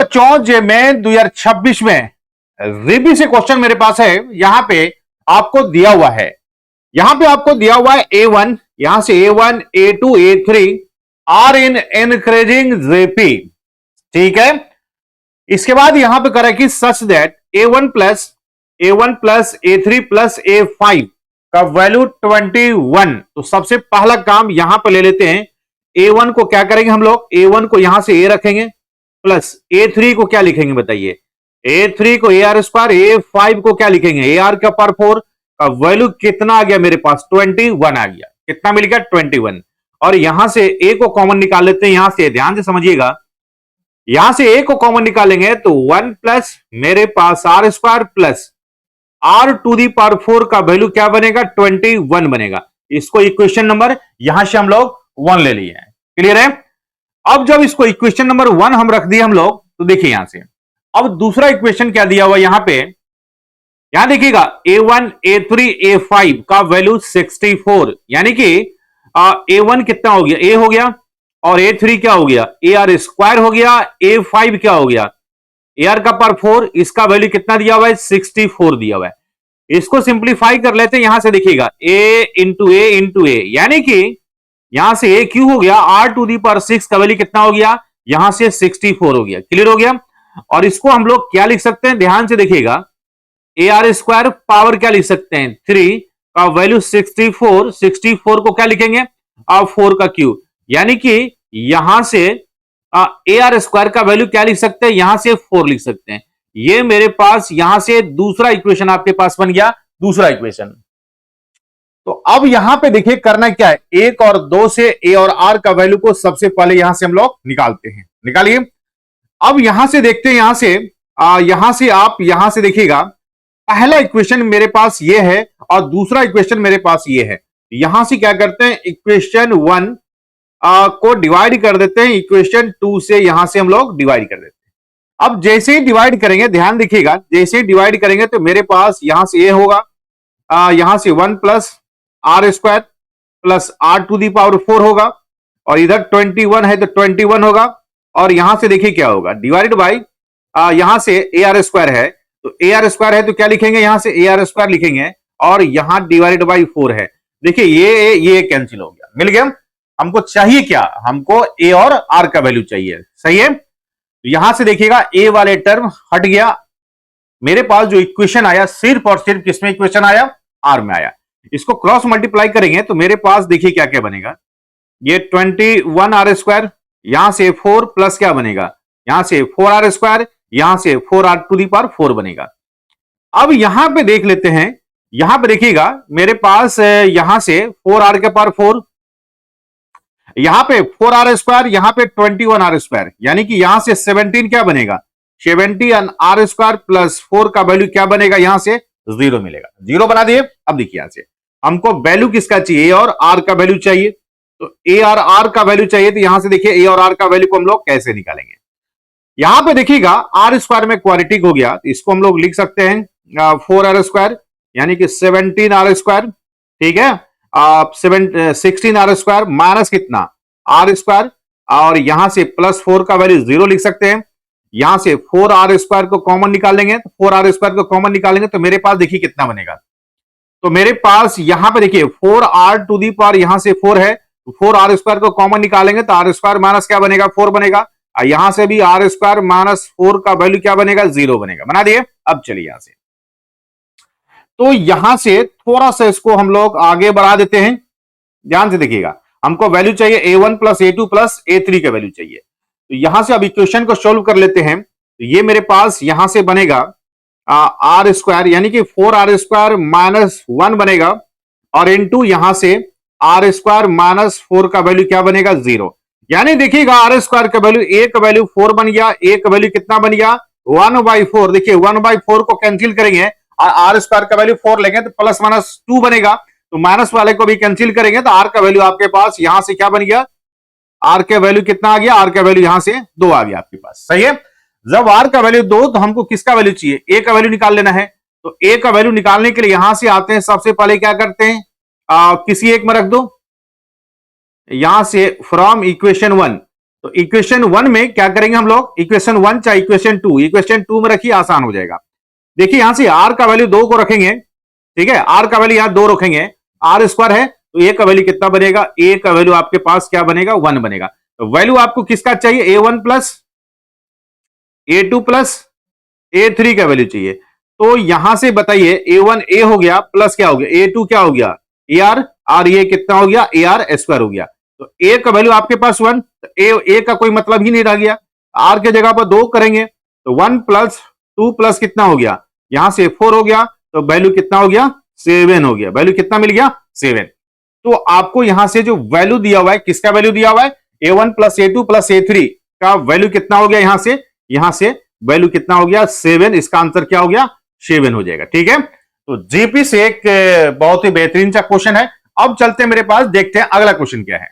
बच्चों जे में 2026 में रिबी से क्वेश्चन मेरे पास है। यहां पे आपको दिया हुआ है, यहां पे आपको दिया हुआ है A1, यहां से A1 A2 A3 are in encouraging JP, ठीक है। इसके बाद यहां पे करें कि such that A1 plus A3 plus A5 का वैल्यू 21। तो सबसे पहला काम यहां पे ले लेते हैं। A1 को क्या करेंगे हम लोग, A1 को यहां से A रखेंगे, प्लस A3 को क्या लिखेंगे बताइए, A3 को AR स्क्वायर, A5 को क्या लिखेंगे AR का पावर 4 का वैल्यू कितना आ गया मेरे पास 21 आ गया। कितना मिल गया 21। और यहां से A को कॉमन निकाल लेते हैं, यहां से ध्यान से समझिएगा, यहां से A को कॉमन निकालेंगे तो 1 प्लस मेरे पास R square plus R to the power 4 का वैल्यू क्या बनेगा 21 बनेगा। इसको इक्वेशन नंबर यहां से हम लोग 1 ले लिए हैं। क्लियर है। अब जब इसको इक्वेशन नंबर 1 हम रख दिए हम लोग, तो देखिए यहां से अब दूसरा इक्वेशन क्या दिया हुआ यहां पे, यहां देखिएगा A1 A3 A5 का वैल्यू 64, यानी कि A1 कितना हो गया A हो गया, और A3 क्या हो गया AR स्क्वायर हो गया, A5 क्या हो गया AR का पावर 4, इसका वैल्यू कितना दिया हुआ है 64 दिया हुआ है। इसको सिंप्लीफाई कर लेते हैं, यहां से देखिएगा A इंटू A, यानी कि यहां से A क्यू हो गया, R टू दी पावर 6 का वैल्यू कितना हो गया यहां से 64 हो गया। क्लियर हो गया। और इसको हम लोग क्या लिख सकते हैं, ध्यान से देखिएगा, AR स्क्वायर पावर क्या लिख सकते हैं 3 का वैल्यू 64 को क्या लिखेंगे अब 4 का क्यूब, यानी कि यहां से AR स्क्वायर का वैल्यू क्या लिख सकते हैं यहां से 4 लिख सकते हैं। ये मेरे पास यहां से दूसरा इक्वेशन आपके पास बन गया, दूसरा इक्वेशन। तो अब यहां पे देखिए करना क्या है, 1 और 2 से A और R का वैल्यू को सबसे पहले यहां से हम लोग निकालते हैं। निकालिए। अब यहां से देखते हैं, यहां से आप यहां से देखिएगा, पहला इक्वेशन मेरे पास ये है और दूसरा इक्वेशन मेरे पास ये है। यहां से क्या करते हैं इक्वेशन 1 को डिवाइड कर देते हैं, इक्वेशन 2 से यहां से हम लोग डिवाइड कर देते हैं। अब जैसे ही डिवाइड करेंगे, ध्यान देखिएगा, जैसे ही डिवाइड करेंगे तो मेरे पास यहां से ये होगा, यहां से 1 plus R square plus R to the power 4 होगा, और इधर 21 है तो 21 होगा, और यहां से देखिए क्या होगा डिवाइडेड बाई यहां से AR स्क्वायर है, तो AR स्क्वायर है तो क्या लिखेंगे यहां से AR स्क्वायर लिखेंगे, और यहां डिवाइडेड बाई 4 है। देखिए ये कैंसिल हो गया, मिल गया। हमको चाहिए क्या, हमको A और R का वैल्यू चाहिए, सही है। तो यहां से देखिएगा A वाले टर्म हट गया, मेरे पास जो इक्वेशन आया सिर्फ और सिर्फ किसमें इक्वेशन आया R में आया। इसको क्रॉस मल्टीप्लाई करेंगे तो मेरे पास देखिए क्या क्या बनेगा, ये 21 R स्क्वायर, यहां से 4 प्लस क्या बनेगा यहां से 4 R स्क्वायर, यहां से 4 R टू दी पावर 4 बनेगा। अब यहां पे देख लेते हैं, यहां पे देखिएगा मेरे पास यहां से 4 R के पावर 4, यहां पे 4 R स्क्वायर, यहां पे 21 R स्क्वायर, यानी कि यहां से 17 क्या बनेगा 70 R स्क्वायर प्लस 4 का वैल्यू क्या बनेगा यहां से 0 मिलेगा। 0 बना दिए। अब देखिए यहां से हमको वैल्यू किसका चाहिए A और R का वैल्यू चाहिए, तो A और R का वैल्यू चाहिए, तो यहां से देखिए A और R का वैल्यू को हम लोग कैसे निकालेंगे। यहां पे देखिएगा R स्क्वायर में क्वाड्रेटिक हो गया, तो इसको हम लोग लिख सकते हैं 4R स्क्वायर, यानी कि 17R स्क्वायर, ठीक है। 16R स्क्वायर माइनस कितना R स्क्वायर, और यहां से प्लस 4 का वैल्यू 0 लिख सकते हैं। यहां से 4R स्क्वायर को कॉमन निकालेंगे, तो 4R स्क्वायर को कॉमन निकालेंगे तो मेरे पास देखिए कितना बनेगा, तो मेरे पास यहां पे देखिए 4R टू दी पावर यहां से 4 है, तो 4R स्क्वायर को कॉमन निकालेंगे तो R स्क्वायर माइनस क्या बनेगा 4 बनेगा, यहां से भी R स्क्वायर माइनस 4 का वैल्यू क्या बनेगा 0 बनेगा। बना दिए। अब चलिए यहां से, तो यहां से थोड़ा सा इसको हम लोग आगे बढ़ा देते हैं। ध्यान से देखिएगा, हमको वैल्यू चाहिए A1 plus A2 plus A3 का वैल्यू चाहिए, तो यहां से अब इक्वेशन को सोल्व कर लेते हैं। तो ये मेरे पास यहां से बनेगा R स्क्वायर, यानी कि 4R स्क्वायर माइनस 1 बनेगा, और इनटू यहां से R स्क्वायर माइनस 4 का वैल्यू क्या बनेगा 0, यानी देखिएगा R स्क्वायर का वैल्यू A का वैल्यू 4 बन गया, A का वैल्यू कितना बन गया 1/4। देखिए 1/4 को कैंसिल करेंगे और R स्क्वायर का वैल्यू 4 लेंगे तो प्लस माइनस 2 बनेगा, तो माइनस वाले को भी कैंसिल करेंगे तो R का वैल्यू आपके पास यहां से क्या बन गया, R का वैल्यू कितना आ गया, R का वैल्यू यहां से 2 आ गया आपके पास, सही है। जब R का वैल्यू 2, तो हमको किसका वैल्यू चाहिए A का वैल्यू निकाल लेना है, तो A का वैल्यू निकालने के लिए यहां से आते हैं, सबसे पहले क्या करते हैं किसी एक में रख दो, यहां से फ्रॉम इक्वेशन 1 तो इक्वेशन 1 में क्या करेंगे हम लोग, इक्वेशन 1 चाहे इक्वेशन 2 में रखिए, आसान हो जाएगा। देखिए यहां से r का वैल्यू 2 को रखेंगे, ठीक है, r का वैल्यू यहां 2 रखेंगे, r स्क्वायर है तो a का वैल्यू कितना बनेगा, a का वैल्यू आपके पास क्या बनेगा, 1 बनेगा। तो वैल्यू आपको किसका चाहिए, a1 plus a2 plus a3 का वैल्यू चाहिए। तो यहां से बताइए a1 a हो गया प्लस क्या हो गया, a2 क्या हो गया, ar, और ये कितना हो गया, ar स्क्वायर हो गया। तो a का वैल्यू आपके पास 1, तो a का कोई मतलब ही नहीं रह गया, r के जगह पर 2 करेंगे तो 1 प्लस 2 प्लस कितना हो गया, यहां से 4 हो गया, तो वैल्यू कितना हो गया, 7 हो गया। वैल्यू कितना मिल गया, 7। तो आपको यहां से जो वैल्यू दिया हुआ है, किसका वैल्यू दिया हुआ है, a1 plus a2 plus a3 का वैल्यू कितना हो गया, यहां से वैल्यू कितना हो गया, 7। इसका आंसर क्या हो गया, 7 हो जाएगा। ठीक है, तो जीपी से एक बहुत ही बेहतरीन सा क्वेश्चन है। अब चलते हैं मेरे पास, देखते हैं अगला क्वेश्चन क्या है।